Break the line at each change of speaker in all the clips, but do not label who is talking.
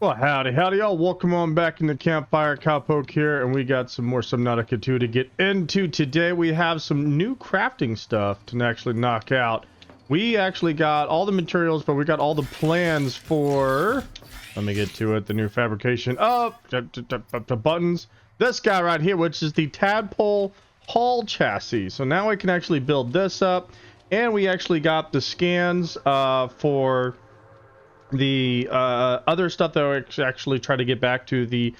Well, howdy y'all. Welcome on back in the campfire. Cowpoke here, and we got some more Subnautica 2 to get into today. We have some new crafting stuff to actually knock out. We actually got all the materials, but we got all the plans for, let me get to it, the new fabrication of the buttons. This guy right here, which is the tadpole hull chassis. So now we can actually build this up, and we actually got the scans for the other stuff that we actually try to get back to the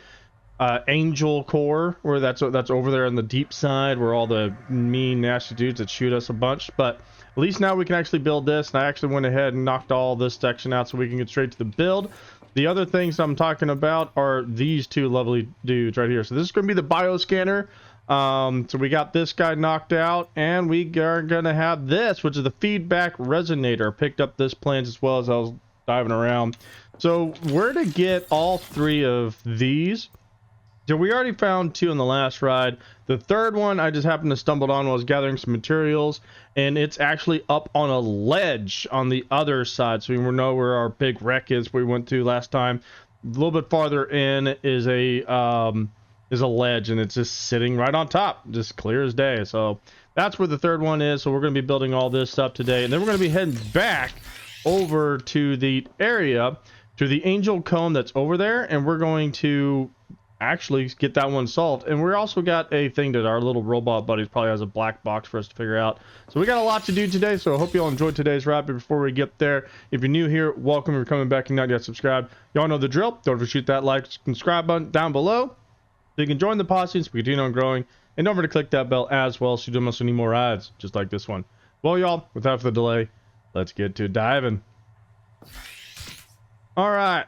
angel core, where that's over there on the deep side where all the mean nasty dudes that shoot us a bunch. But at least now we can actually build this, and I actually went ahead and knocked all this section out so we can get straight to the build. The other things I'm talking about are these two lovely dudes right here. So this is going to be the bioscanner. So we got this guy knocked out, and we are going to have this, which is the feedback resonator. Picked up this plans as well as I was diving around. So where to get all three of these? So we already found two on the last ride. The third one I just happened to stumble on while I was gathering some materials, and it's actually up on a ledge on the other side, so we know where our big wreck is we went to last time. A little bit farther in is a ledge, and it's just sitting right on top, just clear as day. So that's where the third one is. So we're going to be building all this up today, and then we're going to be heading back over to the area, to the angel cone that's over there, and we're going to actually get that one solved. And we're also got a thing that our little robot buddies probably has a black box for us to figure out. So we got a lot to do today, so I hope you all enjoyed today's ride. But before we get there, if you're new here, welcome. If you're coming back and not yet subscribed, y'all know the drill. Don't forget to shoot that like, subscribe button down below so you can join the posse so we continue on growing, and don't forget to click that bell as well so you don't miss any more rides just like this one. Well, y'all, without further delay, let's get to diving. All right.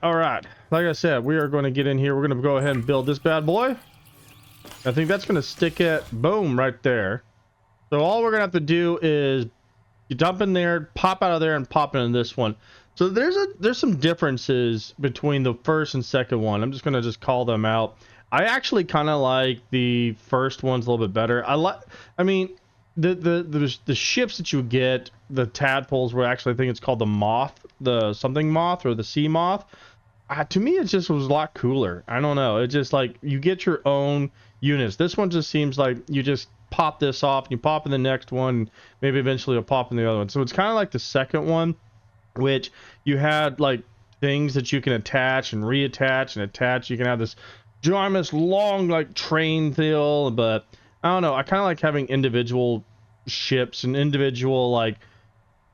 Like I said, we are going to get in here. We're going to go ahead and build this bad boy. I think that's going to stick it, boom, right there. So all we're going to have to do is you dump in there, pop out of there, and pop into this one. So there's some differences between the first and second one. I'm just going to call them out. I actually kind of like the first one's a little bit better. I mean, the ships that you get, the tadpoles, were actually, I think it's called the moth, the something moth or the sea moth. To me, it just was a lot cooler. I don't know. It just, like, you get your own units. This one just seems like you just pop this off and you pop in the next one. Maybe eventually you'll pop in the other one. So it's kind of like the second one, which you had like things that you can attach and reattach and attach. You can have this ginormous long like train deal, but I don't know. I kind of like having individual ships and individual like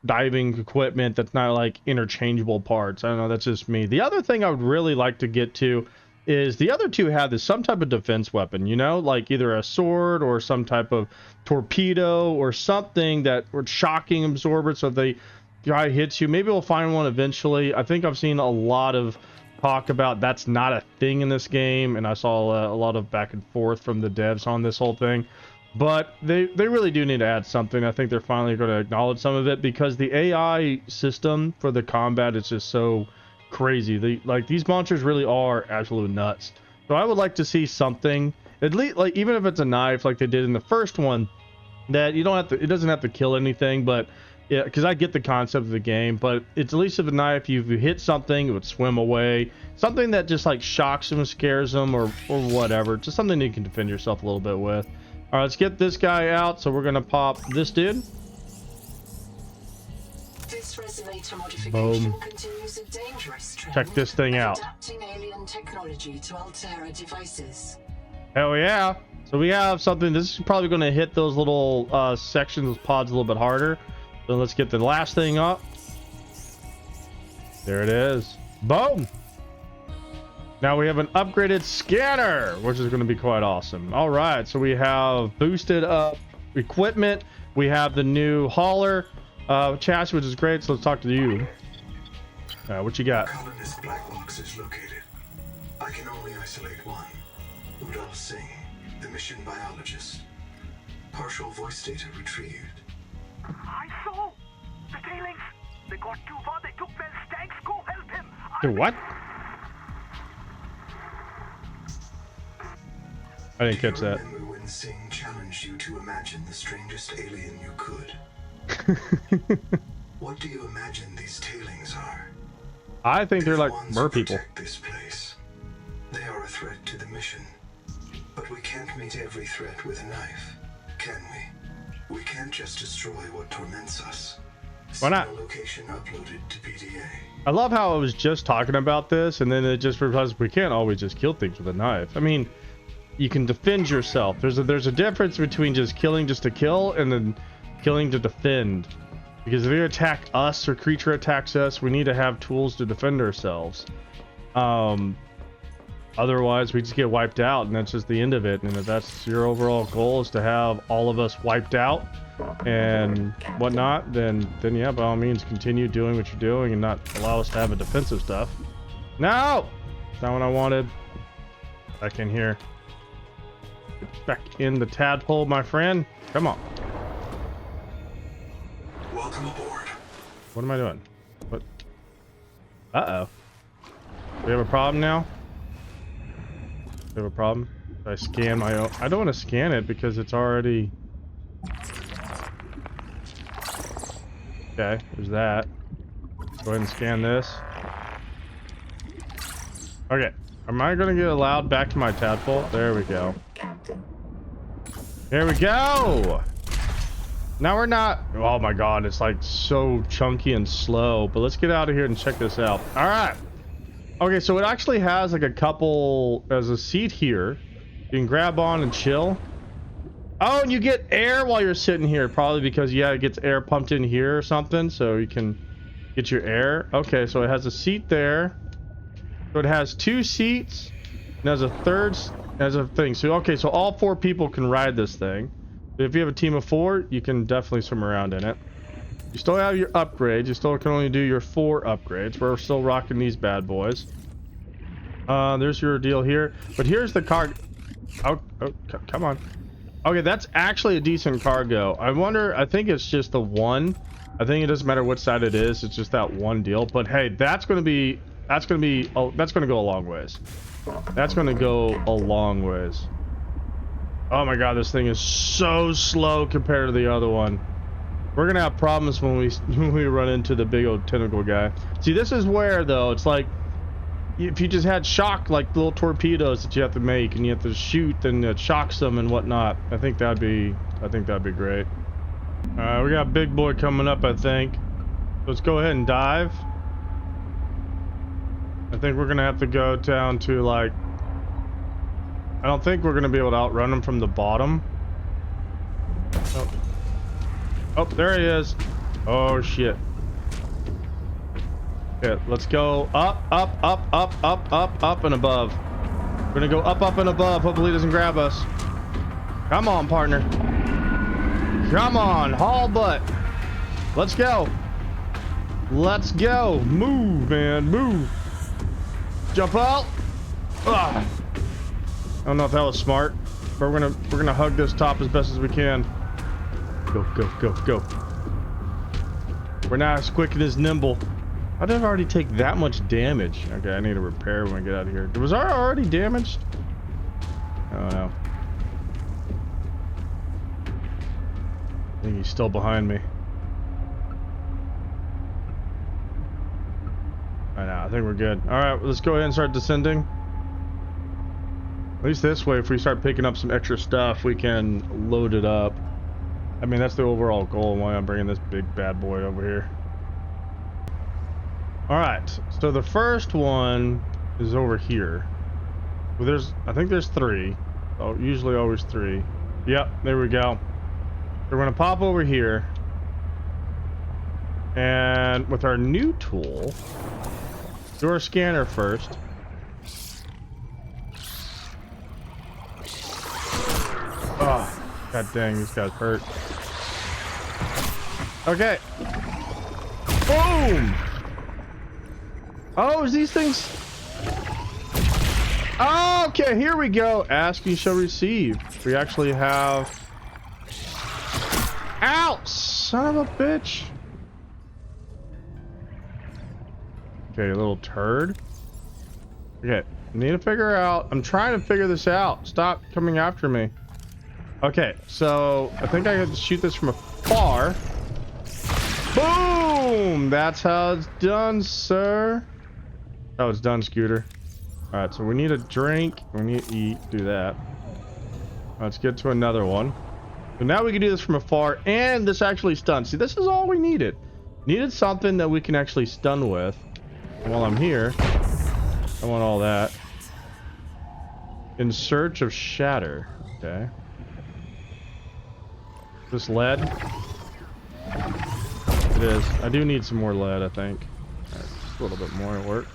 diving equipment that's not like interchangeable parts. I don't know. That's just me. The other thing I would really like to get to is the other two have this some type of defense weapon, you know, like either a sword or some type of torpedo or something that or shocking absorber. So if the guy hits you, maybe we'll find one eventually. I think I've seen a lot of talk about that's not a thing in this game, and I saw a lot of back and forth from the devs on this whole thing, but they really do need to add something. I think they're finally going to acknowledge some of it, because the AI system for the combat is just so crazy. Like these monsters really are absolute nuts. So I would like to see something, at least, like, even if it's a knife like they did in the first one, that you don't have to, it doesn't have to kill anything, but yeah, because I get the concept of the game, but it's at least if a knife, if you hit something, it would swim away. Something that just like shocks them, scares them, or whatever. Just something you can defend yourself a little bit with. All right, let's get this guy out. So we're gonna pop this dude.
This resonator modification
Boom.
continues a dangerous trend.
Check this thing out.
Adapting alien technology to Altera devices.
Hell yeah! So we have something. This is probably going to hit those little sections, those pods, a little bit harder. So let's get the last thing up. There it is. Boom! Now we have an upgraded scanner, which is going to be quite awesome. All right, so we have boosted up equipment. We have the new hauler chassis, which is great. So let's talk to you. What you got?
Colonist black box is located. I can only isolate one. Udall Singh, the mission biologist. Partial voice data retrieved.
I saw the tailings. They got too far. They took Bell's tanks. Go help him.
Do what? I didn't catch that.
Remember when Singh challenged you to imagine the strangest alien you could? What do you imagine these tailings are?
I think they're like
ones
mer
who
people.
protect this place. They are a threat to the mission. But we can't meet every threat with a knife, can we? We can't just destroy what torments us.
Why not?
Signal location uploaded to PDA.
I love how I was just talking about this, and then it just realized we can't always just kill things with a knife. I mean, you can defend yourself. There's a difference between just killing just to kill and then killing to defend. Because if they attack us or creature attacks us, we need to have tools to defend ourselves. Otherwise, we just get wiped out, and that's just the end of it. And if that's your overall goal is to have all of us wiped out and whatnot, then yeah, by all means, continue doing what you're doing and not allow us to have a defensive stuff. No! That's not what I wanted. Back in here. Get back in the tadpole, my friend. Come on.
Welcome aboard.
What am I doing? What? Uh-oh. We have a problem now? We have a problem? If I scan my own... I don't want to scan it because it's already... Okay, there's that. Go ahead and scan this. Okay. Am I going to get allowed back to my tadpole? There we go. Here we go! Now we're not... Oh my god, it's like so chunky and slow. But let's get out of here and check this out. Alright. Okay, so it actually has like a couple... There's a seat here. You can grab on and chill. Oh, and you get air while you're sitting here. Probably because, yeah, it gets air pumped in here or something. So you can get your air. Okay, so it has a seat there. So it has 2 seats. And has a third... Has a thing. So, okay, so all 4 people can ride this thing. If you have a team of 4, you can definitely swim around in it. You still have your upgrades. You still can only do your 4 upgrades. We're still rocking these bad boys. There's your deal here. But here's the cargo. Oh, come on. Okay, that's actually a decent cargo. I wonder, I think it's just the one. I think it doesn't matter what side it is. It's just that one deal. But hey, that's going to go a long ways. That's going to go a long ways. Oh my god, this thing is so slow compared to the other one. We're gonna have problems when we run into the big old tentacle guy. See, this is where though it's like if you just had shock like little torpedoes that you have to make and you have to shoot and it shocks them and whatnot. I think that'd be great. We got big boy coming up, I think. Let's go ahead and dive. I think we're gonna have to go down to like. I don't think we're gonna be able to outrun him from the bottom. Oh, there he is. Oh shit. Okay, let's go up, up, up, up, up, up, up and above. We're gonna go up, up and above. Hopefully he doesn't grab us. Come on, partner. Come on, haul butt. Let's go. Let's go. Move, man, move. Jump out. Ugh. I don't know if that was smart, but we're gonna hug this top as best as we can. Go, go, go, go. We're not as quick and as nimble. How did I already take that much damage? Okay, I need to repair when I get out of here. Was I already damaged? I don't know. I think he's still behind me. I know, I think we're good. Alright, let's go ahead and start descending. At least this way, if we start picking up some extra stuff, we can load it up. I mean, that's the overall goal and why I'm bringing this big bad boy over here. Alright, so the first one is over here. Well, I think there's 3. Oh, usually always 3. Yep, there we go. We're gonna pop over here. And with our new tool, do our scanner first. Oh, god dang, these guys hurt. Okay. Boom! Oh, is these things... Oh, okay, here we go. Ask, you shall receive. We actually have... Ow! Son of a bitch. Okay, a little turd. Okay, need to figure out... I'm trying to figure this out. Stop coming after me. Okay, so I think I have to shoot this from afar. Boom! That's how it's done, sir. Oh, it's done, Scooter. All right, so we need a drink. We need to eat. Do that. Let's get to another one. So now we can do this from afar, and this actually stuns. See, this is all we needed. Needed something that we can actually stun with. And while I'm here, I want all that. In search of shatter. Okay. This lead. It is. I do need some more lead, I think. All right, just a little bit more at work.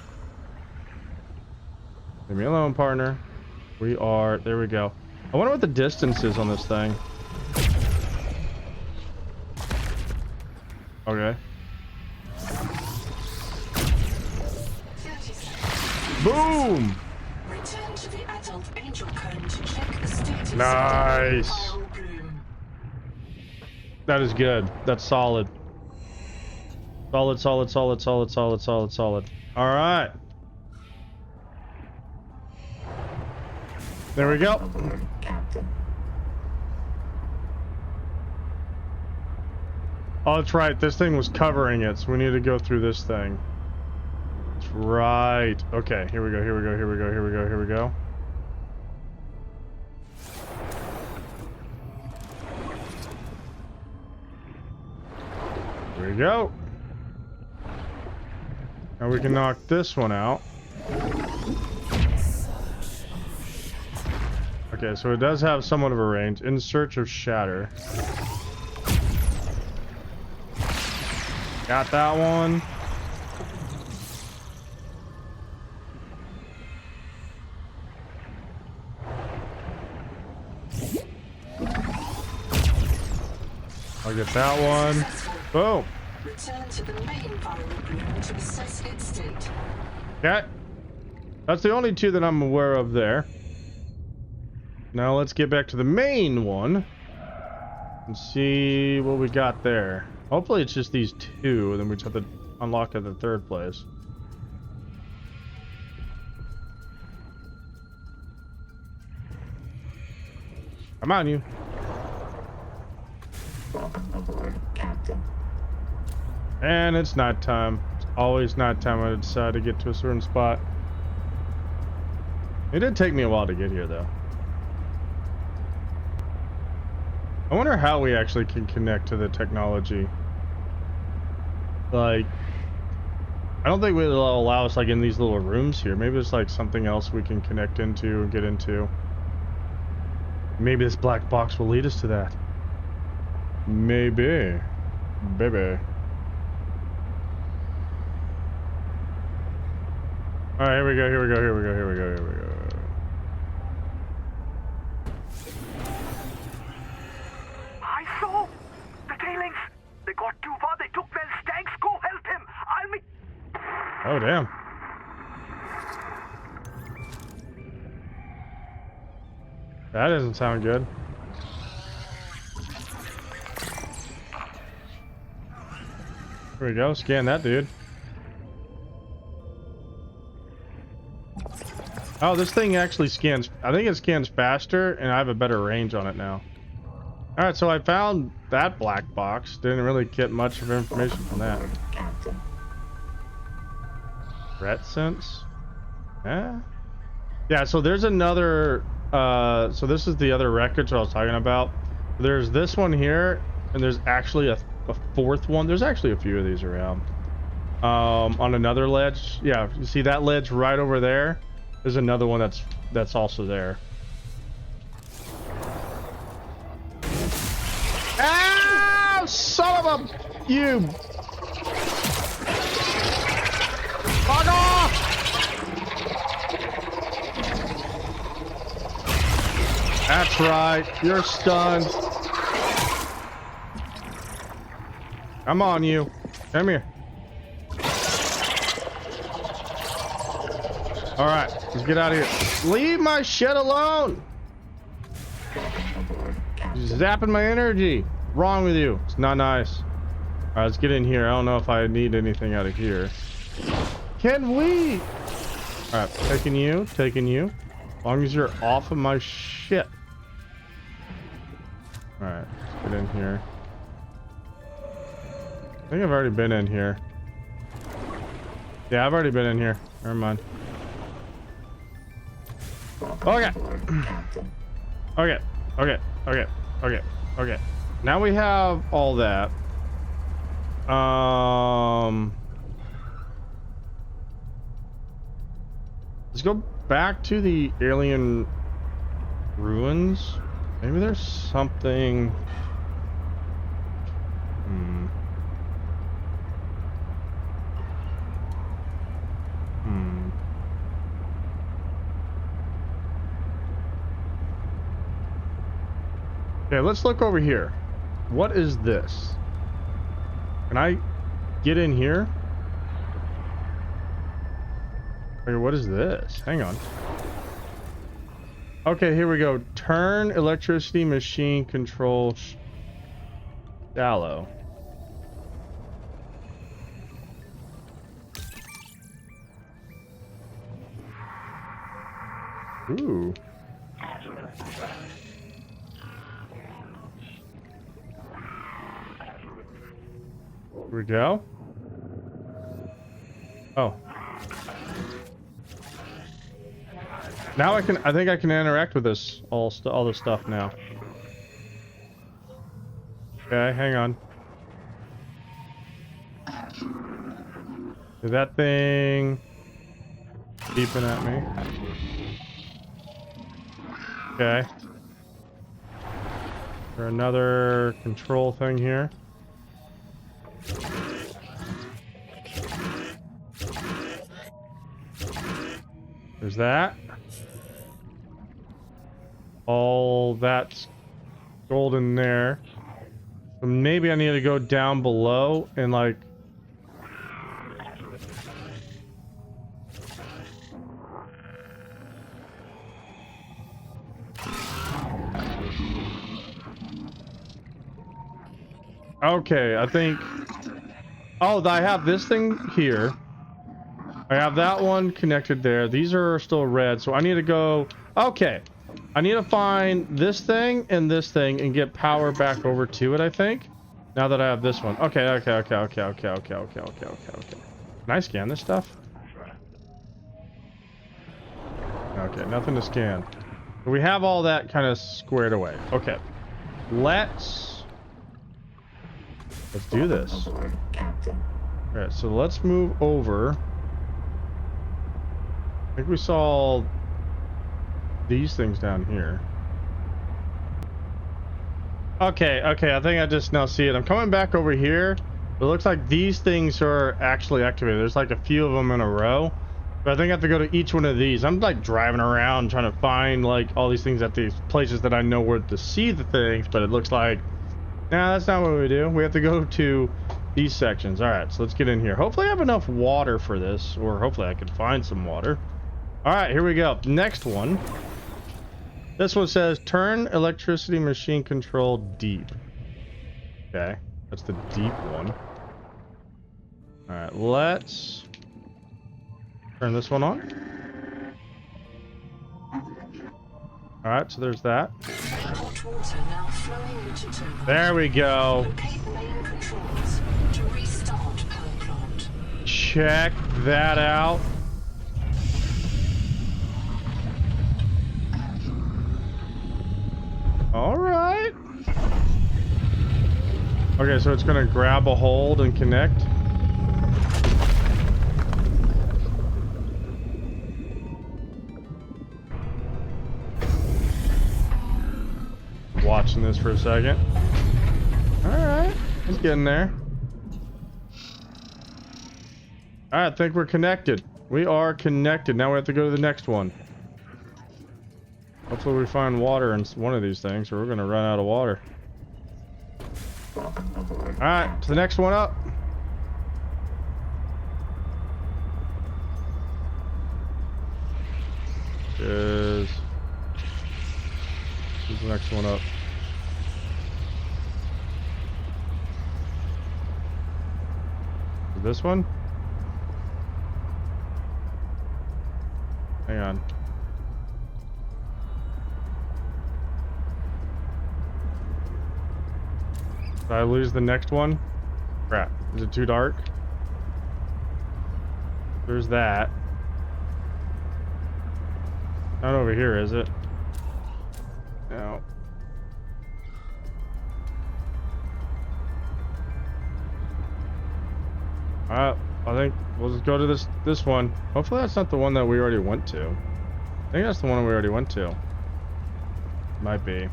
Leave me alone, partner. We are... There we go. I wonder what the distance is on this thing. Okay. Boom!
Return to the adult angel cone to check the status
Nice.
of the viral bloom.
That is good. That's solid. Solid, solid, solid, solid, solid, solid, solid. All right. There we go. Oh, that's right. This thing was covering it, so we need to go through this thing. That's right. Okay, here we go, here we go, here we go, here we go, here we go. Here we go. Now we can knock this one out. Okay, so it does have somewhat of a range. In search of shatter. Got that one. I'll get that one. Boom.
Return to the main viral bloom to assess its state.
Okay. That's the only two that I'm aware of there. Now let's get back to the main one and see what we got there. Hopefully it's just these two, and then we just have to unlock at the third place. Come on, you. And it's nighttime. It's always nighttime when I decide to get to a certain spot. It did take me a while to get here, though. I wonder how we actually can connect to the technology. Like, I don't think it'll allow us like in these little rooms here. Maybe it's like something else we can connect into and get into. Maybe this black box will lead us to that. Maybe. Baby. Alright, here we go, here we go, here we go, here we go, here we go.
I saw the tailings. They got too far. They took Mel's tanks. Go help him. I'll meet.
Oh, damn. That doesn't sound good. Here we go. Scan that dude. Oh, this thing actually scans. I think it scans faster, and I have a better range on it now. Alright, so I found that black box. Didn't really get much of information from that. Threat sense? Yeah. Yeah, so there's another... so this is the other wreckage I was talking about. There's this one here, and there's actually a fourth one. There's actually a few of these around. On another ledge. Yeah, you see that ledge right over there? There's another one that's also there. Ah, son of a... You... Fuck off! That's right. You're stunned. Come on, you. Come here. All right, let's get out of here. Leave my shit alone. You're zapping my energy. What's wrong with you? It's not nice. All right, let's get in here. I don't know if I need anything out of here. Can we? All right, taking you, taking you. As long as you're off of my shit. All right, let's get in here. I think I've already been in here. Yeah, I've already been in here. Never mind. Okay. Okay. Okay. Okay. Okay. Okay. Now we have all that. Let's go back to the alien ruins. Maybe there's something. Okay, let's look over here. What is this? Can I get in here? Okay, what is this? Hang on. Okay, here we go. Turn electricity machine control shallow. Ooh. Here we go. Oh. Now I think I can interact with this all this stuff now. Okay, hang on. Is that thing beeping at me? Okay. There's another control thing here. There's that. All that's golden there. So maybe I need to go down below and like... Okay, I think... Oh, I have this thing here. I have that one connected there. These are still red, so I need to go... Okay. I need to find this thing and get power back over to it, I think. Now that I have this one. Okay. Can I scan this stuff? Okay, nothing to scan. We have all that kind of squared away. Okay. Let's do this. Alright, so let's move over. I think we saw these things down here. Okay, I think I just now see it. I'm coming back over here. It looks like these things are actually activated. There's like a few of them in a row. But I think I have to go to each one of these. I'm like driving around trying to find like all these things at these places that I know where to see the things, but it looks like, nah, that's not what we do. We have to go to these sections. Alright, so let's get in here. Hopefully I have enough water for this, or hopefully I can find some water. Alright, here we go. Next one. This one says, turn electricity machine control deep. Okay, that's the deep one. Alright, let's turn this one on. Alright, so there's that.
Hot water now flowing into turbines.
There we go.
Locate main controls to restart power plant.
Check that out. All right. Okay, so it's gonna grab a hold and connect. Watching this for a second. All right, it's getting there. All right, I think we're connected. We are connected. Now we have to go to the next one. Hopefully we find water in one of these things, or we're gonna run out of water. Alright, to the next one up. Who's the next one up? This one? Hang on. Did I lose the next one? Crap. Is it too dark? There's that. Not over here, is it? No. I think we'll just go to this one. Hopefully that's not the one that we already went to. I think that's the one we already went to. Might be.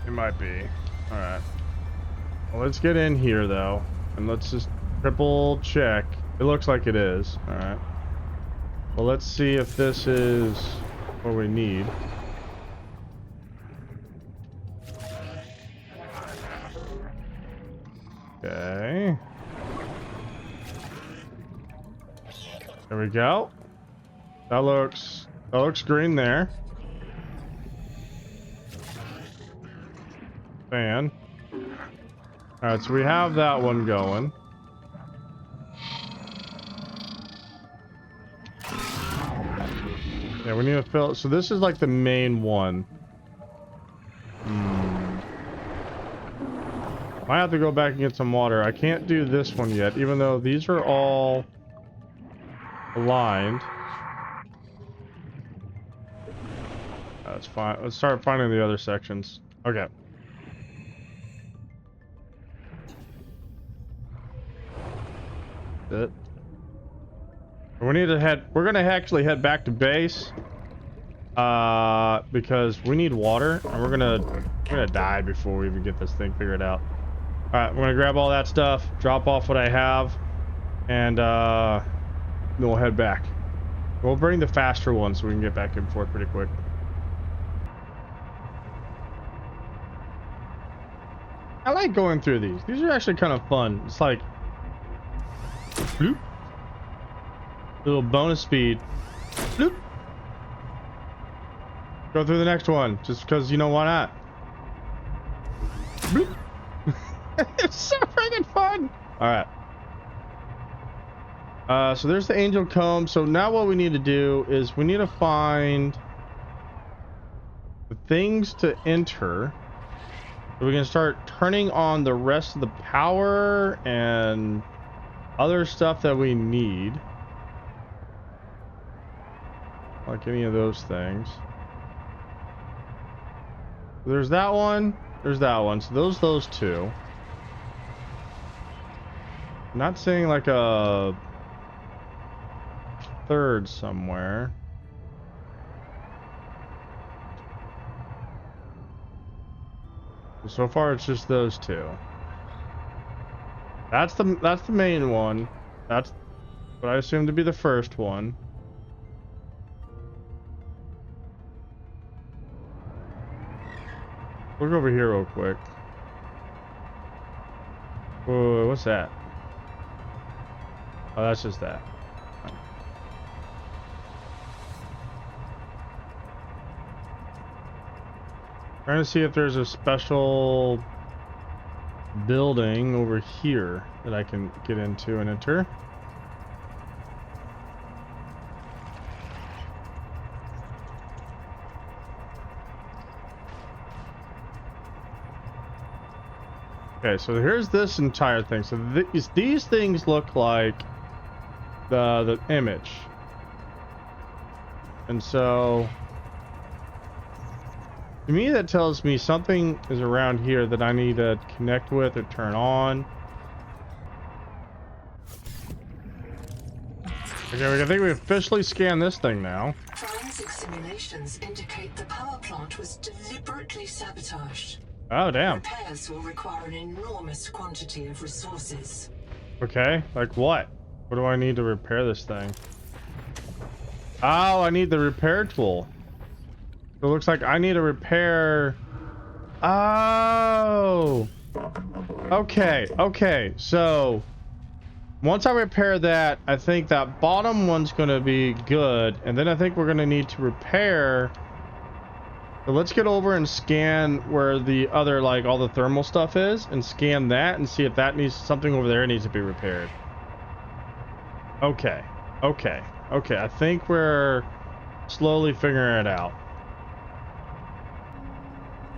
It might be. Alright. Well, let's get in here though. And let's just triple check. It looks like it is. Alright. Well, let's see if this is what we need. Okay. There we go. That looks green there. Fan. Alright, so we have that one going. Yeah, we need to fill. So this is like the main one. Might have to go back and get some water. I can't do this one yet, even though these are all aligned. That's fine. Let's start finding the other sections. Okay. That's it. We need to head. We're gonna actually head back to base, because we need water, and we're gonna die before we even get this thing figured out. All right, we're gonna grab all that stuff, drop off what I have, and then we'll head back. We'll bring the faster one so we can get back and forth pretty quick. I like going through these. These are actually kind of fun. It's like, bloop. Little bonus speed. Bloop. Go through the next one, just because, you know, why not? Bloop. It's so freaking fun. All right. So there's the angel comb. So now what we need to do is we need to find the things to enter. So we can start turning on the rest of the power and other stuff that we need. Like any of those things. There's that one. There's that one. So those two. I'm not seeing like a third somewhere. So far it's just those two. That's the main one. That's what I assume to be the first one. Look over here real quick. Whoa, what's that? Oh, that's just that. Trying to see if there's a special building over here that I can get into and enter. Okay, so here's this entire thing. So these things look like the image, and so to me that tells me something is around here that I need to connect with or turn on. Okay, I think we officially scanned this thing now.
Forensic simulations indicate the power plant was deliberately sabotaged.
Oh, damn.
Repairs will require an enormous quantity of resources.
Okay, like what? What do I need to repair this thing? Oh, I need the repair tool. So it looks like I need to repair... Oh! Okay, so... Once I repair that, I think that bottom one's gonna be good, and then I think we're gonna need to repair... So let's get over and scan where the other, like, all the thermal stuff is, and scan that and see if that needs... Something over there needs to be repaired. Okay. I think we're slowly figuring it out.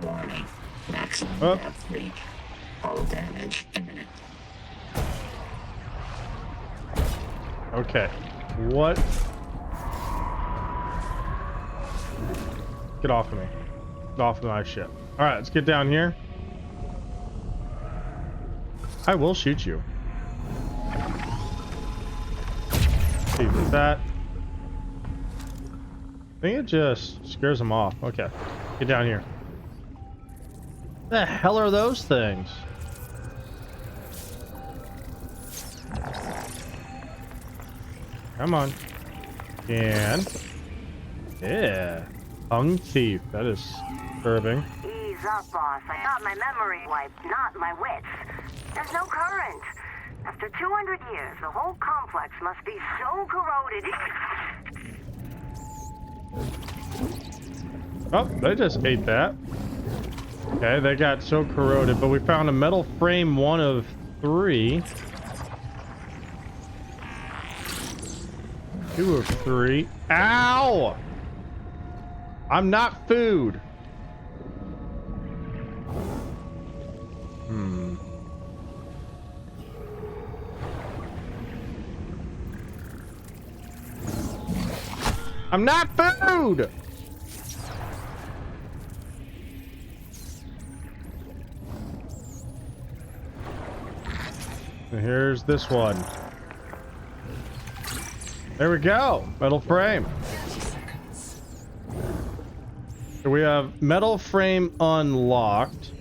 Warning. Maximum
Oh.
depth leak. Hull damage imminent.
Okay. What? Get off of me. Get off of my ship. Alright, let's get down here. I will shoot you. See, with that. I think it just scares them off. Okay. Get down here. What the hell are those things? Come on. And yeah. Tongue thief. That is disturbing.
Ease up, boss. I got my memory wiped, not my wits. There's no current. After 200 years, the whole complex must be so corroded.
Oh, they just ate that. Okay, they got so corroded, but we found a metal frame, 1 of 3. 2 of 3. Ow! I'm not food. I'm not food! And here's this one. There we go. Metal frame.
30 seconds.
So we have metal frame unlocked.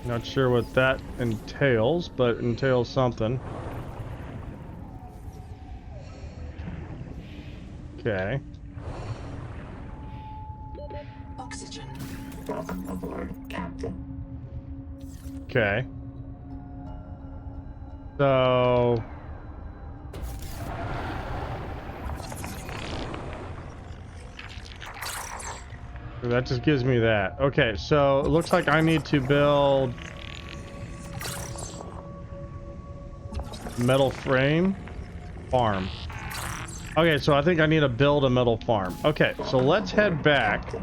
Not sure what that entails, but it entails something. Okay.
Oxygen.
Welcome aboard, Captain.
Okay. So that just gives me that. Okay, so it looks like I need to build metal frame farm. Okay, so I think I need to build a metal farm. Okay, so let's head back.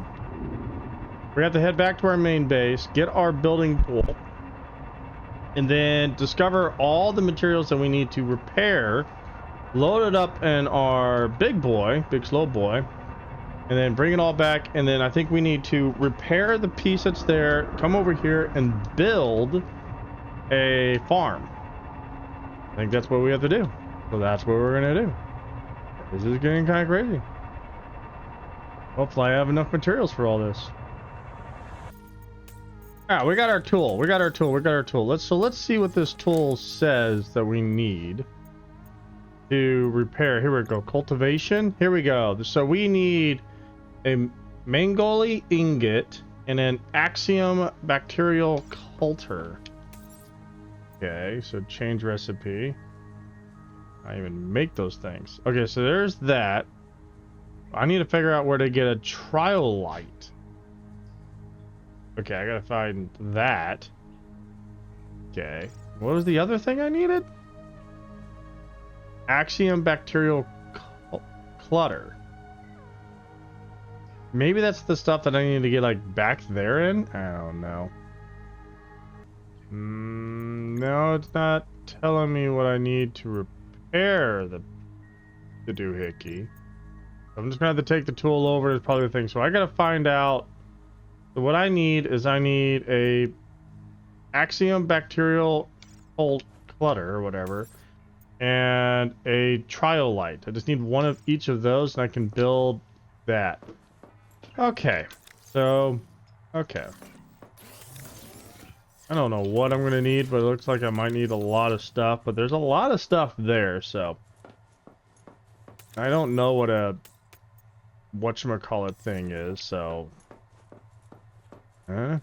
We have to head back to our main base, get our building tool, and then discover all the materials that we need to repair, load it up in our big slow boy, and then bring it all back. And then I think we need to repair the piece that's there, come over here and build a farm. I think that's what we have to do. So that's what we're gonna do. This is getting kind of crazy. Hopefully I have enough materials for all this. Alright, we got our tool. We got our tool. Let's see what this tool says that we need to repair. Here we go. Cultivation. Here we go. So we need a Mangoli ingot and an Axiom bacterial culture. Okay, so change recipe. I even make those things. Okay, so there's that. I need to figure out where to get a trial light. Okay, I gotta find that. Okay. What was the other thing I needed? Axiom bacterial clutter. Maybe that's the stuff that I need to get like back there in? I don't know. No, it's not telling me what I need to repair the doohickey. I'm just gonna have to take the tool over. Is probably the thing. So I gotta find out. So what I need is a Axiom bacterial clutter or whatever, and a trial light. I just need one of each of those, and I can build that. Okay. So, okay. I don't know what I'm gonna need, but it looks like I might need a lot of stuff. But there's a lot of stuff there, so I don't know what a whatchamacallit thing is. So we're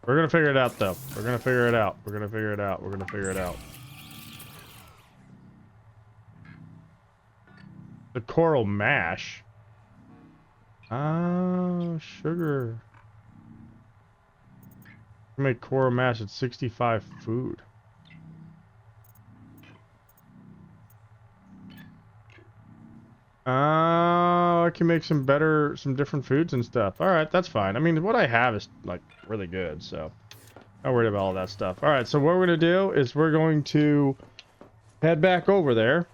gonna figure it out, though. We're gonna figure it out. We're gonna figure it out. We're gonna figure it out. The coral mash. Oh, sugar. Make coral mash at 65 food. Oh, I can make some different foods and stuff. All right, that's fine. I mean, what I have is like really good, so not worried about all that stuff. All right, so what we're gonna do is we're going to head back over there.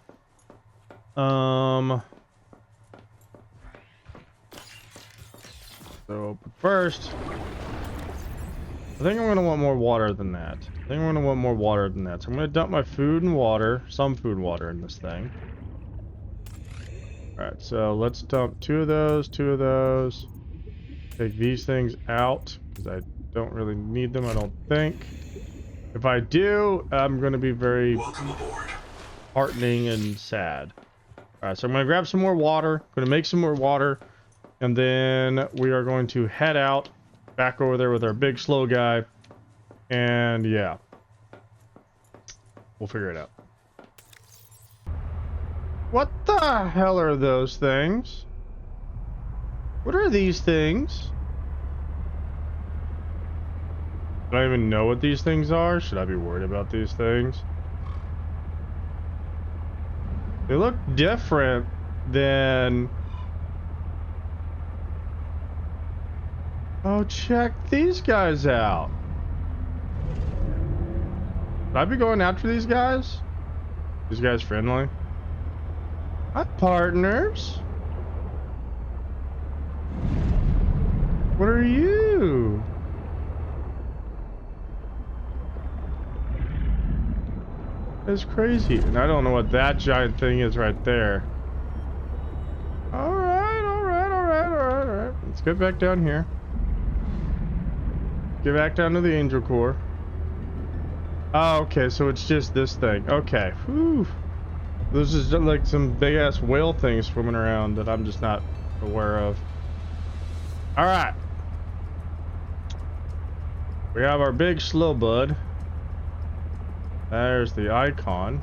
So, but first, I think I'm going to want more water than that. So I'm going to dump my food and water, some food and water in this thing. Alright, so let's dump two of those. Take these things out, because I don't really need them, I don't think. If I do, I'm going to be very heartening and sad. Alright, so I'm going to grab some more water. I'm going to make some more water. And then we are going to head out back over there with our big slow guy. And yeah, we'll figure it out. What the hell are those things? What are these things? Do I even know what these things are? Should I be worried about these things? They look different than... Oh, check these guys out. Should I be going after these guys? These guys friendly? Hi, partners. What are you? That's crazy. And I don't know what that giant thing is right there. Alright. Let's get back down here. Get back down to the Angel Core. Oh, okay, so it's just this thing. Okay. Whew. This is like some big-ass whale thing swimming around that I'm just not aware of. Alright. We have our big slow bud. There's the icon.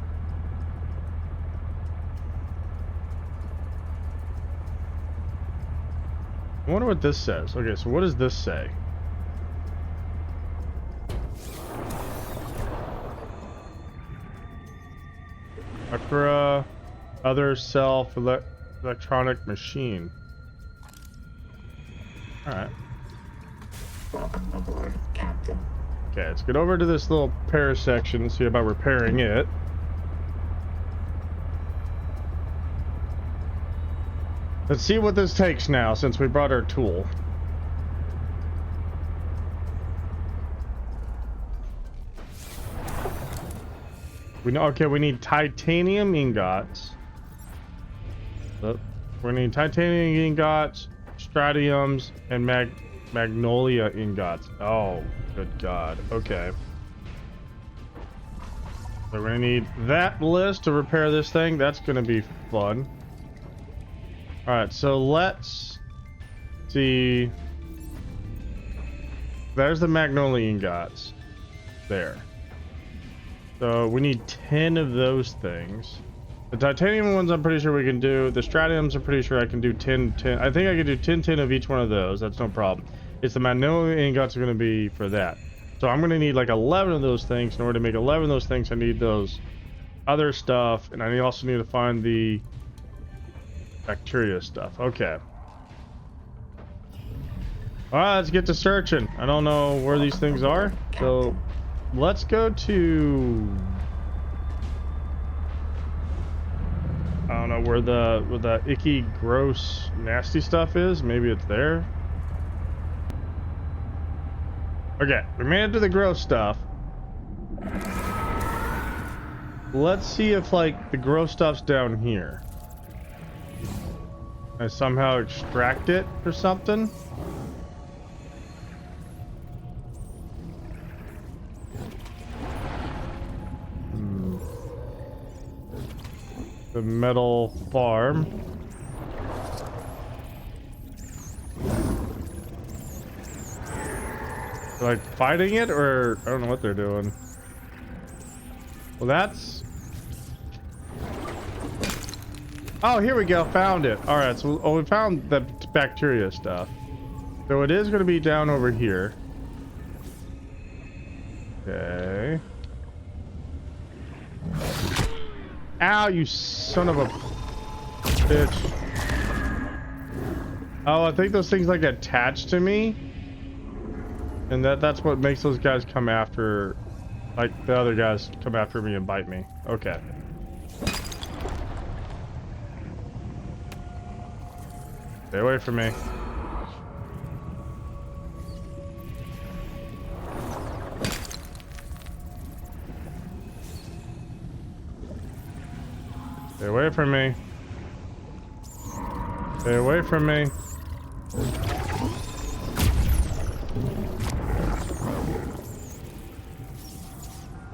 I wonder what this says. Okay, so what does this say? Akura, other electronic machine. Alright.
Captain.
Okay, let's get over to this little repair section and see about repairing it. Let's see what this takes now since we brought our tool. We know, okay, we need titanium ingots. We need titanium ingots, stratiums, and magnolia ingots. Oh, good God. Okay. So we're gonna need that list to repair this thing. That's gonna be fun. Alright, so let's see. There's the magnolia ingots. There. So we need 10 of those things. The titanium ones I'm pretty sure we can do. The stratiums I'm pretty sure I can do 10. I think I can do 10 of each one of those. That's no problem. It's the magnolia ingots are going to be for that. So I'm going to need like 11 of those things. In order to make 11 of those things, I need those other stuff. And I also need to find the bacteria stuff. Okay. Alright, let's get to searching. I don't know where these things are. So let's go to... I don't know where the icky, gross, nasty stuff is. Maybe it's there. Okay, we made it to the gross stuff. Let's see if like the gross stuff's down here. I somehow extract it or something. The metal farm. They're like fighting it, or I don't know what they're doing. Well, that's... Oh, here we go. Found it. All right, so we found the bacteria stuff. So it is going to be down over here. Okay. Ow, you son of a bitch. Oh, I think those things like attach to me. And that's what makes those guys come after, like the other guys come after me and bite me. Okay. Stay away from me. Stay away from me. Stay away from me.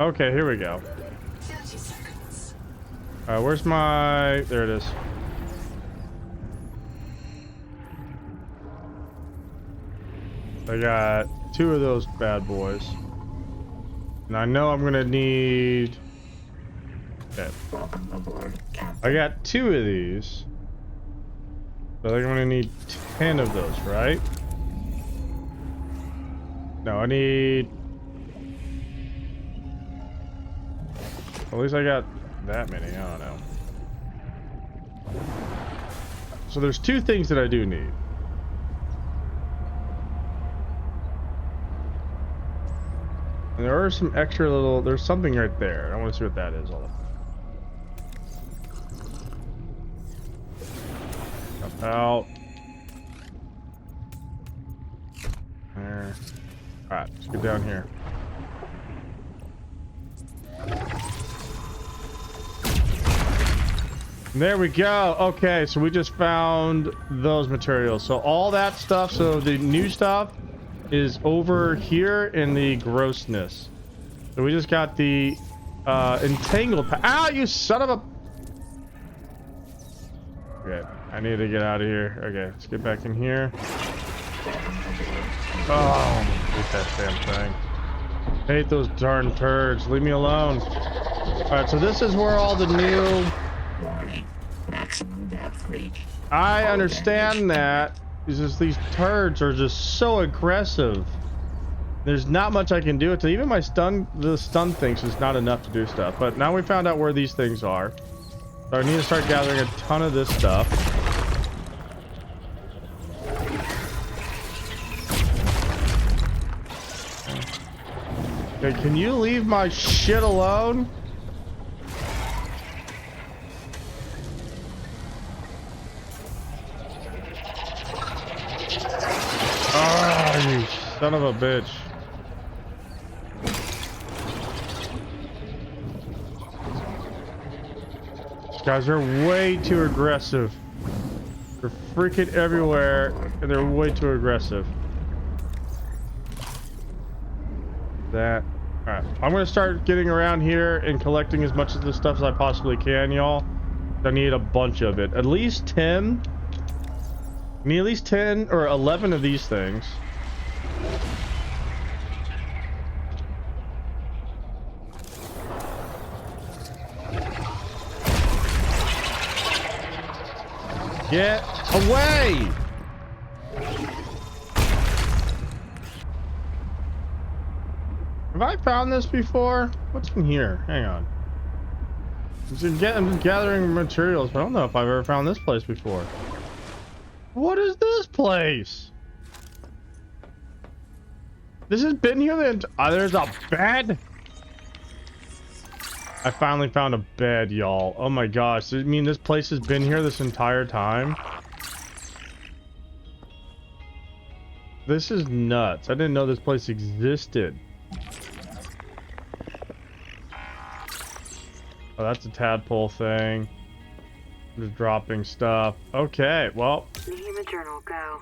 Okay, here we go.
30 seconds.
Where's my... There it is. I got 2 of those bad boys. And I know I'm gonna need... Okay. I got 2 of these. So I think I'm gonna need 10 of those, right? No, I need... At least I got that many, I don't know. So there's 2 things that I do need. And there are some extra little, there's something right there. I want to see what that is all about. Up out. There. Alright, let's get down here. There we go. Okay, so we just found those materials. So all that stuff, so the new stuff is over here in the grossness. So we just got the entangled. Ah, you son of a... Okay, I need to get out of here. Okay, let's get back in here. Oh, hate that damn thing. Hate those darn turds. Leave me alone. Alright, so this is where all the new...
Maximum depth reach.
I understand that. It's just these turds are just so aggressive. There's not much I can do. It's even the stun things is not enough to do stuff. But now we found out where these things are. So I need to start gathering a ton of this stuff. Okay, can you leave my shit alone? Oh, you son of a bitch. These guys are way too aggressive. They're freaking everywhere, and they're way too aggressive. That. Alright, I'm gonna start getting around here and collecting as much of this stuff as I possibly can, y'all. I need a bunch of it. At least 10. I need at least 10 or 11 of these things. Get away! Have I found this before? What's in here? Hang on. I'm gathering materials, but I don't know if I've ever found this place before. What is this place? This has been here then. There's a bed. I finally found a bed, y'all. Oh my gosh. Does it mean this place has been here this entire time? This is nuts. I didn't know this place existed. Oh, that's a tadpole thing. Just dropping stuff. Okay, well.
Medium a journal, go.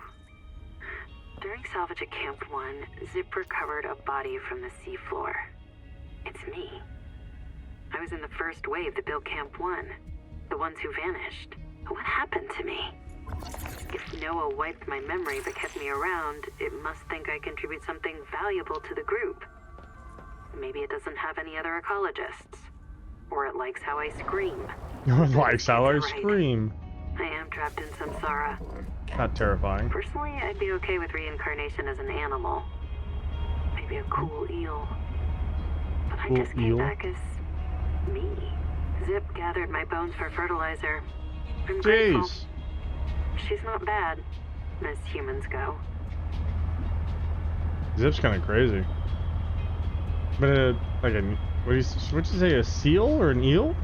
During salvage at Camp 1, Zip recovered a body from the seafloor. It's me. I was in the first wave that built Camp 1. The ones who vanished. What happened to me? If Noah wiped my memory but kept me around, it must think I contribute something valuable to the group. Maybe it doesn't have any other ecologists. Or it likes how I scream.
It likes how I scream.
I am trapped in samsara.
Not terrifying.
Personally, I'd be okay with reincarnation as an animal. Maybe a cool eel. But I just came back as me. Zip gathered my bones for fertilizer. I'm grateful.
Jeez.
She's not bad, as humans go.
Zip's kind of crazy. But like a what'd you say, a seal or an eel?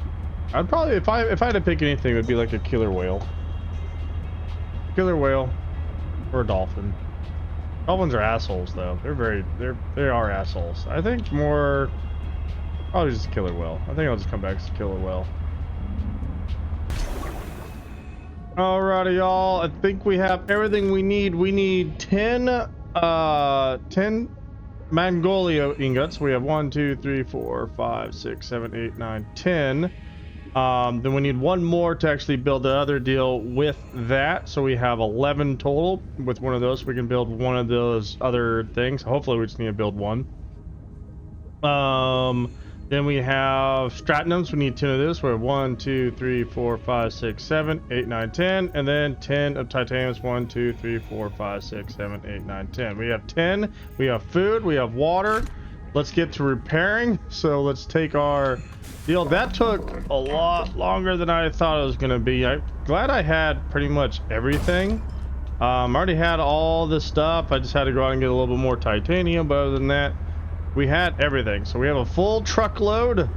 I'd probably if I had to pick anything, it would be like a killer whale. Killer whale or a dolphin. Dolphins are assholes though. They are assholes. I think more probably just a killer whale. I think I'll just come back as a killer whale. Alrighty, y'all. I think we have everything we need. We need 10 Magnolia ingots. We have 1, 2, 3, 4, 5, 6, 7, 8, 9, 10. Then we need one more to actually build the other deal with that. So we have 11 total. With one of those, we can build one of those other things. Hopefully, we just need to build one. Then we have stratinums. We need 10 of this. We have 1, 2, 3, 4, 5, 6, 7, 8, 9, 10. And then 10 of titaniums. 1, 2, 3, 4, 5, 6, 7, 8, 9, 10. We have 10. We have food. We have water. Let's get to repairing. So let's take our deal. That took a lot longer than I thought it was going to be. I'm glad I had pretty much everything. I already had all this stuff. I just had to go out and get a little bit more titanium. But other than that, we had everything. So we have a full truckload.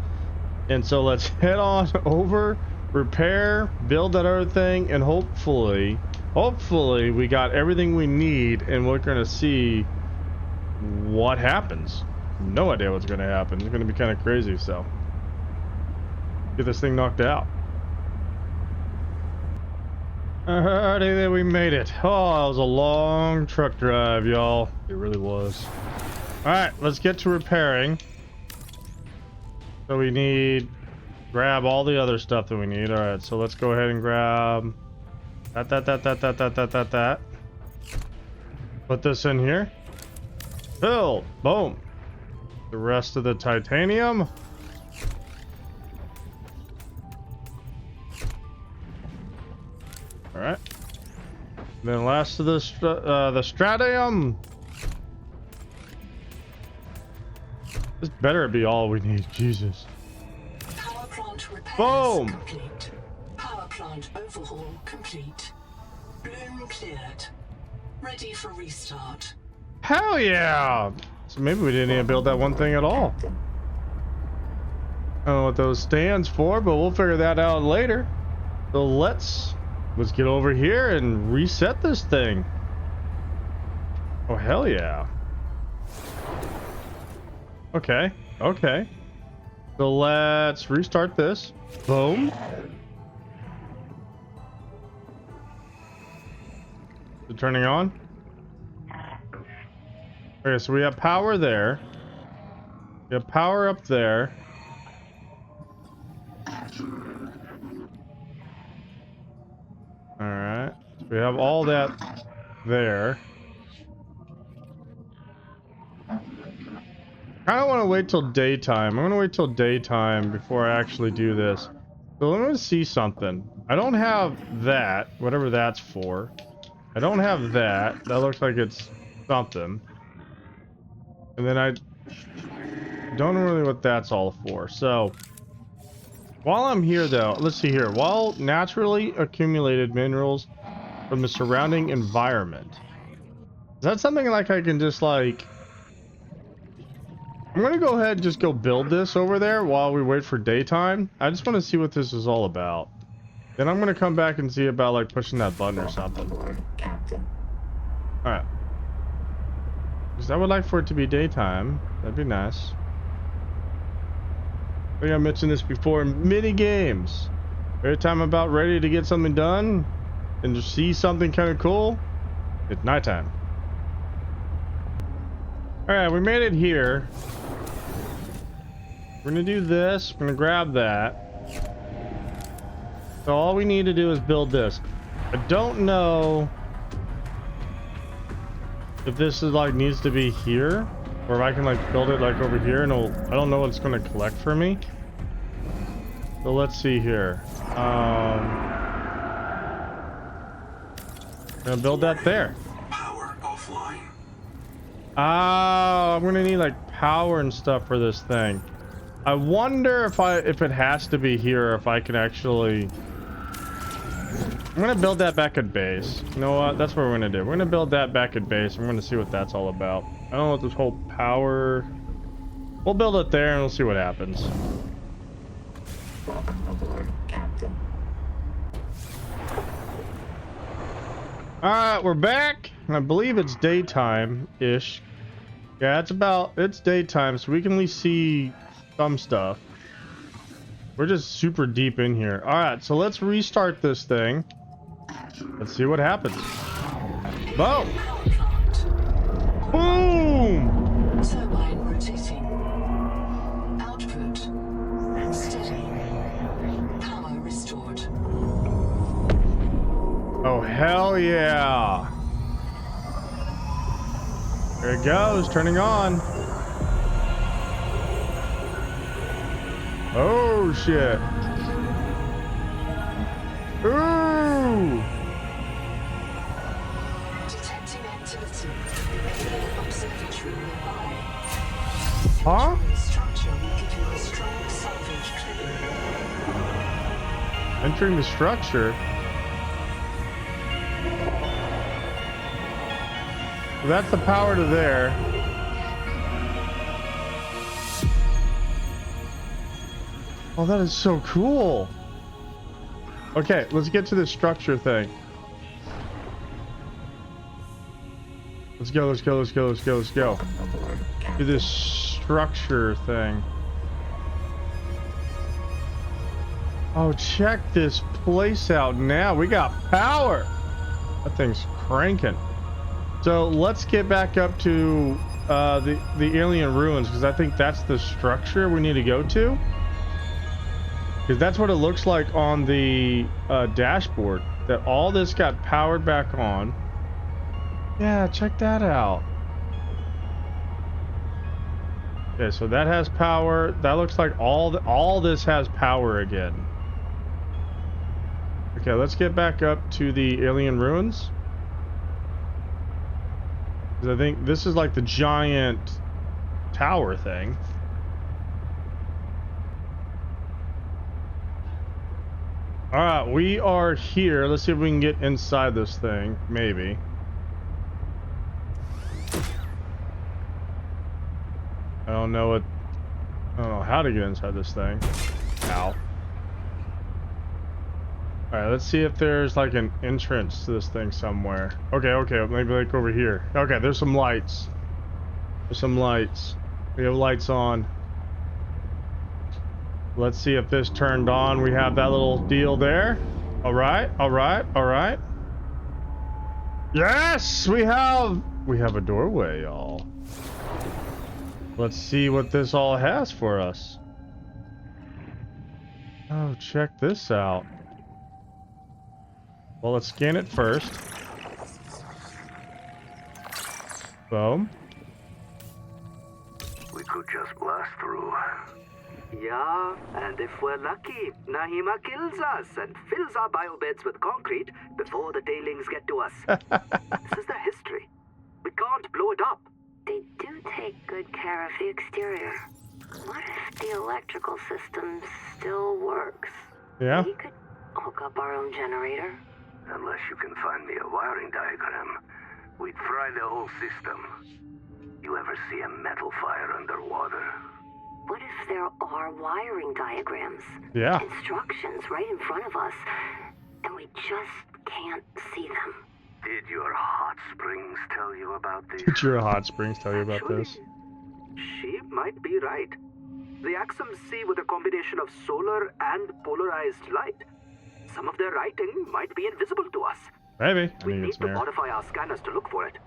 And so let's head on over, repair, build that other thing, and hopefully we got everything we need, and we're going to see what happens. No idea what's going to happen. It's going to be kind of crazy, so get this thing knocked out. Alrighty, there we made it. Oh, it was a long truck drive, y'all. It really was. Alright, let's get to repairing. So we need grab all the other stuff that we need. Alright, so let's go ahead and grab that. Put this in here. Fill. Boom. The rest of the titanium. Alright. Then last of the stratium. This better be all we need. Jesus.
Power plant repairs
Boom.
complete. Power plant overhaul complete. Bloom cleared. Ready for restart.
Hell yeah! So maybe we didn't even build that one thing at all. I don't know what those stands for, but we'll figure that out later. So let's get over here and reset this thing. Oh hell yeah. Okay. So let's restart this. Boom. Is it turning on? Okay, so we have power there. We have power up there. Alright. So we have all that there. I don't want to wait till daytime. I'm going to wait till daytime before I actually do this. So let me see something. I don't have that, whatever that's for. I don't have that. That looks like it's something. And then I don't know really what that's all for. So while I'm here though, let's see here. While naturally accumulated minerals from the surrounding environment. Is that something like I can just like... I'm gonna go ahead and just go build this over there while we wait for daytime. I just want to see what this is all about. Then I'm gonna come back and see about like pushing that button or something. Alright. Because I would like for it to be daytime. That'd be nice. I think I mentioned this before in many games. Every time I'm about ready to get something done and to see something kind of cool, it's nighttime. Alright, we made it here. We're gonna do this. We're gonna grab that. So all we need to do is build this. I don't know if this is like needs to be here, or if I can like build it like over here and I don't know what it's gonna collect for me. So let's see here. I'm gonna build that there.
Power offline.
Oh, I'm gonna need like power and stuff for this thing. I wonder if it has to be here, or if I can actually... I'm gonna build that back at base. You know what? That's what we're gonna do. We're gonna build that back at base. We're gonna see what that's all about. I don't know what this whole power... We'll build it there and we'll see what happens. All right, we're back. I believe it's daytime-ish. Yeah, it's daytime, so we can at least see some stuff. We're just super deep in here. All right, so let's restart this thing. Let's see what happens. Boom! Boom!
Turbine rotating. Output steady. Power restored.
Oh, hell yeah! There it goes, turning on. Oh, shit. Ooh!
Detecting activity. Alien observatory nearby.
Huh?
The structure will give you a strong salvage clue.
Entering the structure. So that's the power to there. Oh, that is so cool. Okay, let's get to this structure thing. Let's go, let's go, let's go, let's go, let's go. Do this structure thing. Oh, check this place out now. We got power. That thing's cranking. So let's get back up to the alien ruins, because I think that's the structure we need to go to. Because that's what it looks like on the dashboard. That all this got powered back on. Yeah, check that out. Okay, so that has power. That looks like all this has power again. Okay, let's get back up to the alien ruins. Because I think this is like the giant tower thing. Alright, we are here. Let's see if we can get inside this thing. Maybe. I don't know how to get inside this thing. Ow. Alright, let's see if there's like an entrance to this thing somewhere. Okay, maybe like over here. Okay, there's some lights. There's some lights. We have lights on. Let's see if this turned on. We have that little deal there. Alright. Yes! We have a doorway, y'all. Let's see what this all has for us. Oh, check this out. Well, let's scan it first. Boom.
We could just blast through.
Yeah, and if we're lucky, Nahima kills us and fills our biobeds with concrete before the tailings get to us. This is their history. We can't blow it up.
They do take good care of the exterior. What if the electrical system still works?
Yeah.
We could hook up our own generator.
Unless you can find me a wiring diagram, we'd fry the whole system. You ever see a metal fire underwater?
What if there are wiring diagrams?
Yeah.
Instructions right in front of us, and we just can't see them.
Did your hot springs tell you about this?
Did your hot springs tell you about this?
She might be right. The Axums see with a combination of solar and polarized light. Some of their writing might be invisible to us.
Maybe. I
We
mean,
need
it's
to
mirror.
modify our scanners to look for it.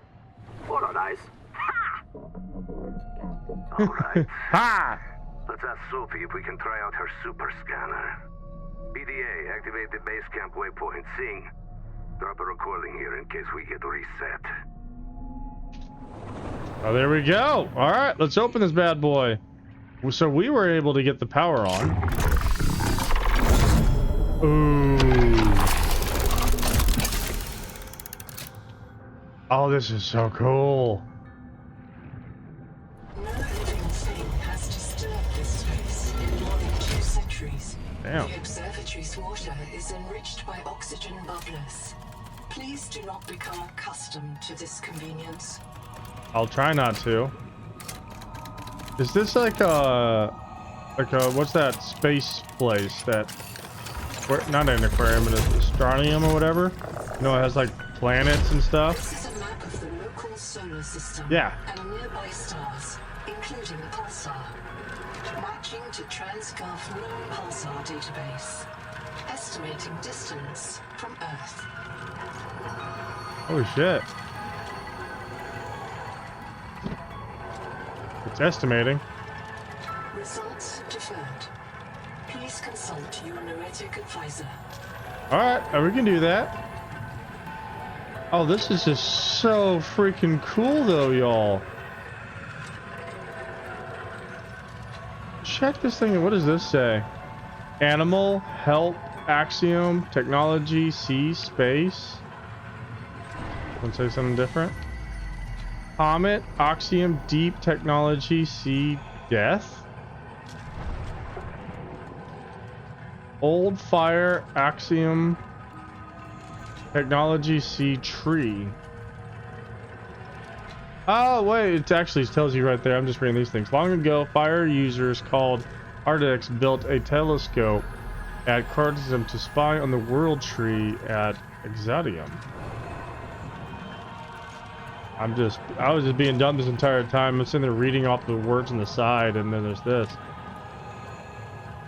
Or our eyes. Ha!
All right.
Ha!
Let's ask Sophie if we can try out her super scanner. PDA, activate the base camp waypoint. Sing. Drop a recording here in case we get reset.
Oh, there we go. All right, let's open this bad boy. So we were able to get the power on. Ooh. Oh, this is so cool.
No living thing has disturbed this space in more than 2 centuries.
Damn.
The observatory's water is enriched by oxygen bubblers. Please do not become accustomed to this convenience.
I'll try not to. Is this like a what's that space place that, not an aquarium, but an astronomium or whatever? You know, it has like planets and stuff.
This is a map of the local solar system
Yeah.
and nearby stars, including a pulsar, matching to TransGov known pulsar database, estimating distance from Earth.
Holy shit. It's estimating.
Results deferred. Please consult your noetic advisor.
Alright, we can do that. Oh, this is just so freaking cool though, y'all. Check this thing. What does this say? Animal, help, axiom, technology, sea, space. Want to say something different? Comet, axiom, deep, technology, sea, death. Old, fire, axiom, technology, sea, tree. Oh, wait, it actually tells you right there. I'm just reading these things. Long ago, fire users called Arctics built a telescope at Cartism to spy on the world tree at Exodium. I was just being dumb this entire time. I'm sitting there reading off the words on the side, and then there's this.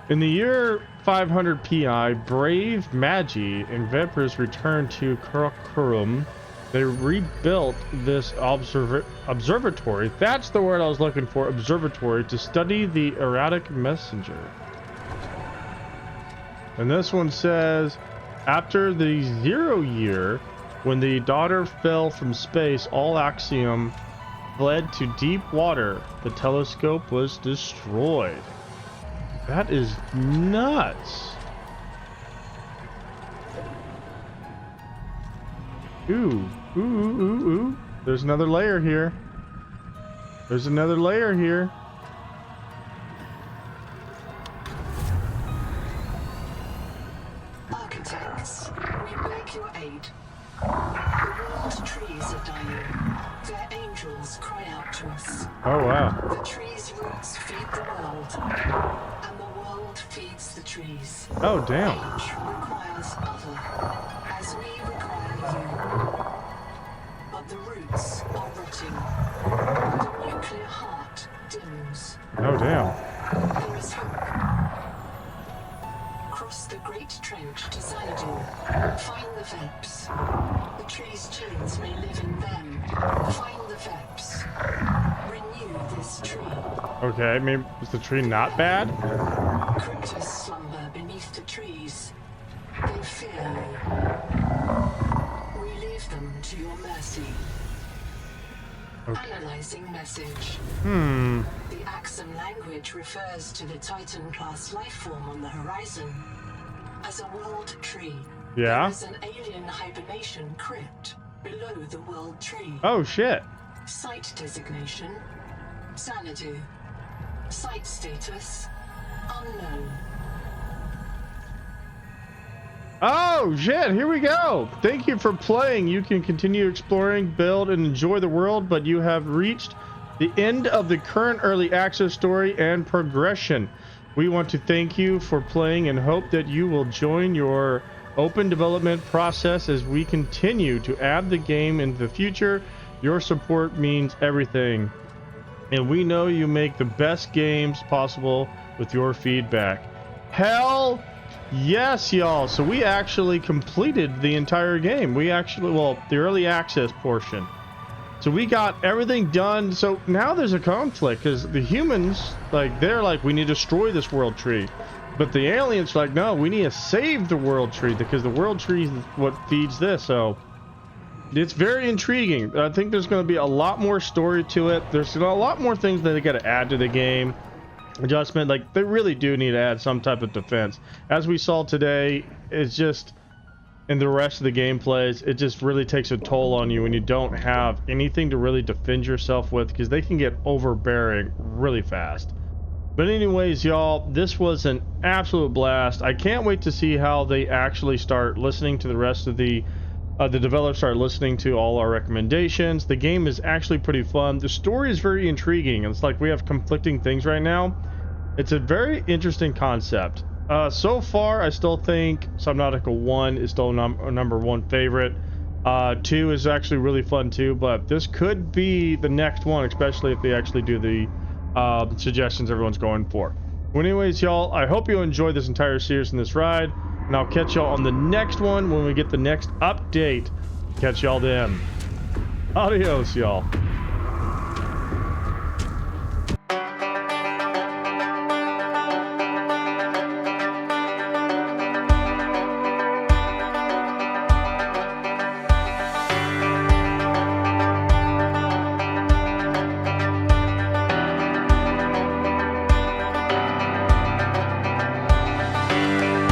In the year 500 PI, brave Magi and Vipers returned to Karakorum. They rebuilt this observatory. That's the word I was looking for, observatory, to study the erratic messenger. And this one says, after the 0 year, when the daughter fell from space, all axiom fled to deep water. The telescope was destroyed. That is nuts. Ooh, ooh, ooh, ooh, ooh. There's another layer here. There's another layer here.
Architects, we beg your aid. The world trees are dying. Their angels cry out to us.
Oh, wow.
The trees' roots feed the world, and the world feeds the trees.
Oh, damn.
Each requires other, as we require you. But the roots are rotting. The nuclear heart dims.
Oh, damn.
There is hope. Cross the Great Trench to Xanadu. Find the Veps. The trees' children may live in them. Find the Veps. Renew this tree.
Okay, maybe is the tree not bad?
Cryptos slumber beneath the trees. They fear you. We leave them to your mercy.
Okay.
Analyzing message. The Axum language refers to the Titan-class lifeform on the horizon as a world tree.
Yeah?
There is an alien hibernation crypt below the world tree.
Oh, shit.
Site designation: Xanadu. Site status: unknown.
Oh, shit, here we go. Thank you for playing. You can continue exploring, build, and enjoy the world, but you have reached the end of the current early access story and progression. We want to thank you for playing and hope that you will join your open development process as we continue to add the game in the future. Your support means everything, and we know you make the best games possible with your feedback. Hell yes, y'all. So we actually completed the entire game. We actually, well, the early access portion. So we got everything done. So now there's a conflict because the humans, like, they're like, we need to destroy this world tree. But the aliens are like, no, we need to save the world tree because the world tree is what feeds this. So it's very intriguing. I think there's going to be a lot more story to it. There's a lot more things that they got to add to the game. Adjustment, like, they really do need to add some type of defense. As we saw today, it's just, in the rest of the gameplays, it just really takes a toll on you when you don't have anything to really defend yourself with, because they can get overbearing really fast. But anyways, y'all, this was an absolute blast. I can't wait to see how they actually start listening to the rest of the developers start listening to all our recommendations. The game is actually pretty fun. The story is very intriguing. It's like we have conflicting things right now. It's a very interesting concept. So far, I still think Subnautica 1 is still number one favorite. 2 is actually really fun too, but this could be the next one, especially if they actually do the suggestions everyone's going for. Well, anyways, y'all, I hope you enjoyed this entire series in this ride, and I'll catch y'all on the next one when we get the next update. Catch y'all then. Adios, y'all.